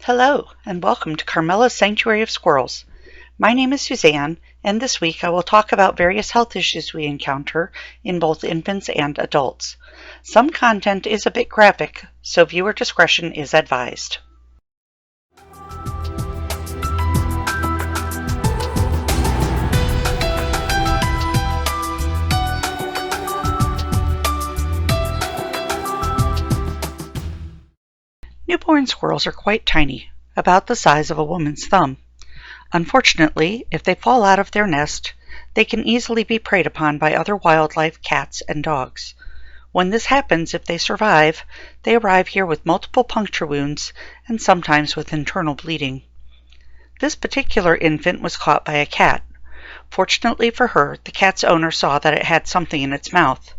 Hello, and welcome to Carmella's Sanctuary of Squirrels. My name is Suzanne, and this week I will talk about various health issues we encounter in both infants and adults. Some content is a bit graphic, so viewer discretion is advised. Newborn squirrels are quite tiny, about the size of a woman's thumb. Unfortunately, if they fall out of their nest, they can easily be preyed upon by other wildlife, cats, and dogs. When this happens, if they survive, they arrive here with multiple puncture wounds and sometimes with internal bleeding. This particular infant was caught by a cat. Fortunately for her, the cat's owner saw that it had something in its mouth.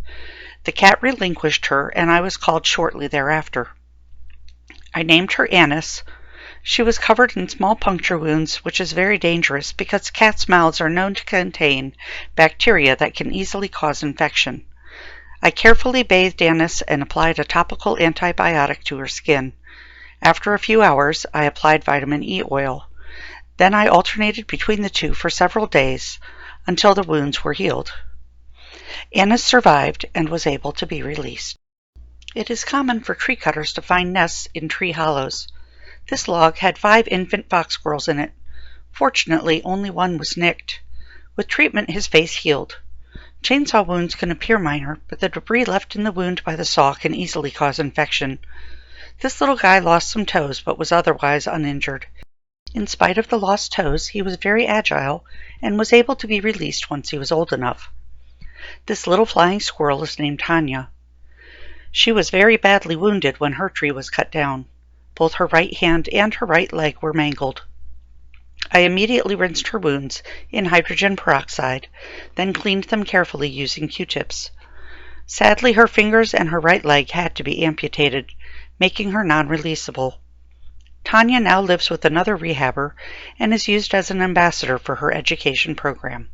The cat relinquished her, and I was called shortly thereafter. I named her Annis. She was covered in small puncture wounds, which is very dangerous because cats' mouths are known to contain bacteria that can easily cause infection. I carefully bathed Annis and applied a topical antibiotic to her skin. After a few hours, I applied vitamin E oil. Then I alternated between the two for several days until the wounds were healed. Annis survived and was able to be released. It is common for tree cutters to find nests in tree hollows. This log had 5 infant fox squirrels in it. Fortunately, only one was nicked. With treatment, his face healed. Chainsaw wounds can appear minor, but the debris left in the wound by the saw can easily cause infection. This little guy lost some toes, but was otherwise uninjured. In spite of the lost toes, he was very agile and was able to be released once he was old enough. This little flying squirrel is named Tanya. She was very badly wounded when her tree was cut down. Both her right hand and her right leg were mangled. I immediately rinsed her wounds in hydrogen peroxide, then cleaned them carefully using Q-tips. Sadly, her fingers and her right leg had to be amputated, making her non-releasable. Tanya now lives with another rehabber and is used as an ambassador for her education program.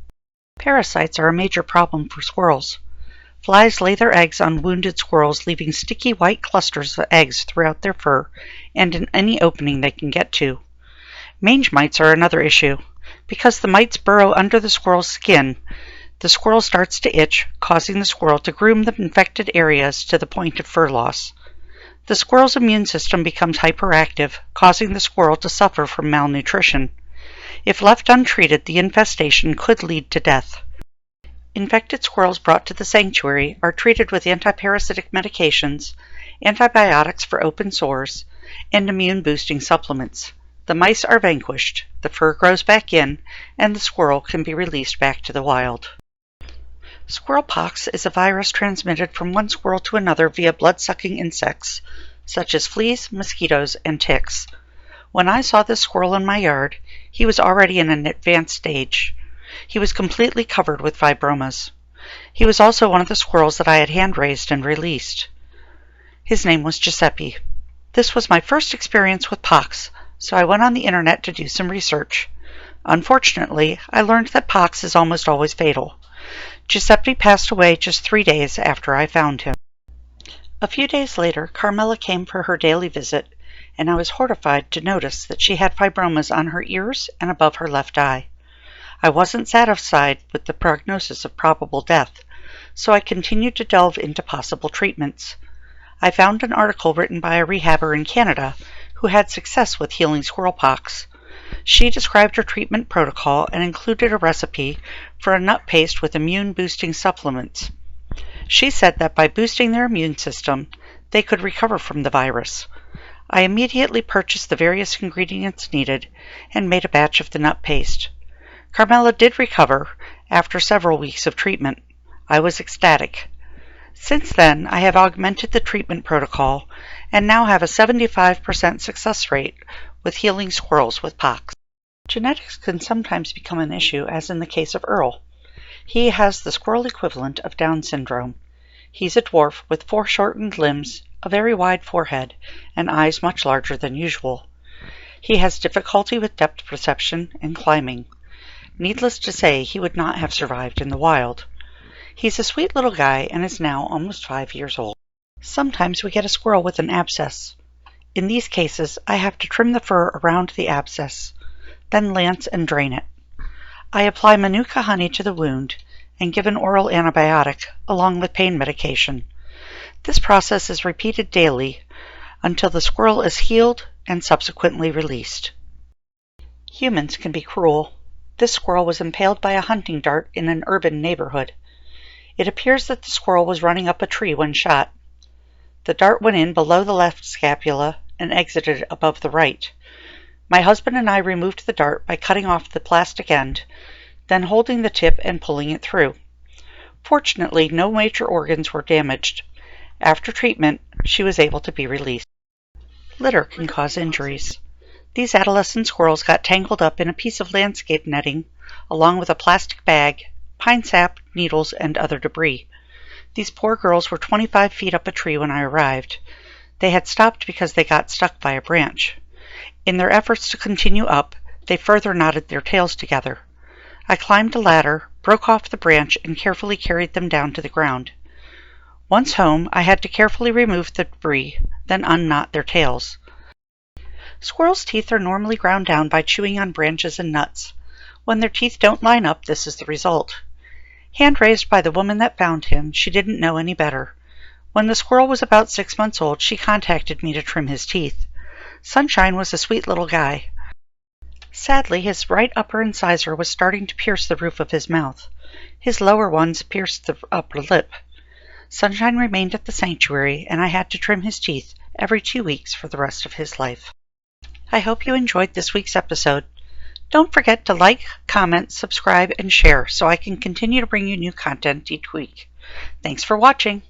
Parasites are a major problem for squirrels. Flies lay their eggs on wounded squirrels, leaving sticky white clusters of eggs throughout their fur and in any opening they can get to. Mange mites are another issue. Because the mites burrow under the squirrel's skin, the squirrel starts to itch, causing the squirrel to groom the infected areas to the point of fur loss. The squirrel's immune system becomes hyperactive, causing the squirrel to suffer from malnutrition. If left untreated, the infestation could lead to death. Infected squirrels brought to the sanctuary are treated with antiparasitic medications, antibiotics for open sores, and immune-boosting supplements. The mice are vanquished, the fur grows back in, and the squirrel can be released back to the wild. Squirrel pox is a virus transmitted from one squirrel to another via blood-sucking insects, such as fleas, mosquitoes, and ticks. When I saw this squirrel in my yard, he was already in an advanced stage. He was completely covered with fibromas. He was also one of the squirrels that I had hand-raised and released. His name was Giuseppe. This was my first experience with pox, so I went on the internet to do some research. Unfortunately, I learned that pox is almost always fatal. Giuseppe passed away just 3 days after I found him. A few days later, Carmella came for her daily visit, and I was horrified to notice that she had fibromas on her ears and above her left eye. I wasn't satisfied with the prognosis of probable death, so I continued to delve into possible treatments. I found an article written by a rehabber in Canada who had success with healing squirrel pox. She described her treatment protocol and included a recipe for a nut paste with immune-boosting supplements. She said that by boosting their immune system, they could recover from the virus. I immediately purchased the various ingredients needed and made a batch of the nut paste. Carmella did recover after several weeks of treatment. I was ecstatic. Since then, I have augmented the treatment protocol and now have a 75% success rate with healing squirrels with pox. Genetics can sometimes become an issue, as in the case of Earl. He has the squirrel equivalent of Down syndrome. He's a dwarf with foreshortened limbs, a very wide forehead, and eyes much larger than usual. He has difficulty with depth perception and climbing. Needless to say, he would not have survived in the wild. He's a sweet little guy and is now almost 5 years old. Sometimes we get a squirrel with an abscess. In these cases, I have to trim the fur around the abscess, then lance and drain it. I apply manuka honey to the wound and give an oral antibiotic along with pain medication. This process is repeated daily until the squirrel is healed and subsequently released. Humans can be cruel. This squirrel was impaled by a hunting dart in an urban neighborhood. It appears that the squirrel was running up a tree when shot. The dart went in below the left scapula and exited above the right. My husband and I removed the dart by cutting off the plastic end, then holding the tip and pulling it through. Fortunately, no major organs were damaged. After treatment, she was able to be released. Litter can cause injuries. These adolescent squirrels got tangled up in a piece of landscape netting, along with a plastic bag, pine sap, needles, and other debris. These poor girls were 25 feet up a tree when I arrived. They had stopped because they got stuck by a branch. In their efforts to continue up, they further knotted their tails together. I climbed a ladder, broke off the branch, and carefully carried them down to the ground. Once home, I had to carefully remove the debris, then unknot their tails. Squirrels' teeth are normally ground down by chewing on branches and nuts. When their teeth don't line up, this is the result. Hand raised by the woman that found him, she didn't know any better. When the squirrel was about 6 months old, she contacted me to trim his teeth. Sunshine was a sweet little guy. Sadly, his right upper incisor was starting to pierce the roof of his mouth. His lower ones pierced the upper lip. Sunshine remained at the sanctuary, and I had to trim his teeth every 2 weeks for the rest of his life. I hope you enjoyed this week's episode. Don't forget to like, comment, subscribe, and share so I can continue to bring you new content each week. Thanks for watching.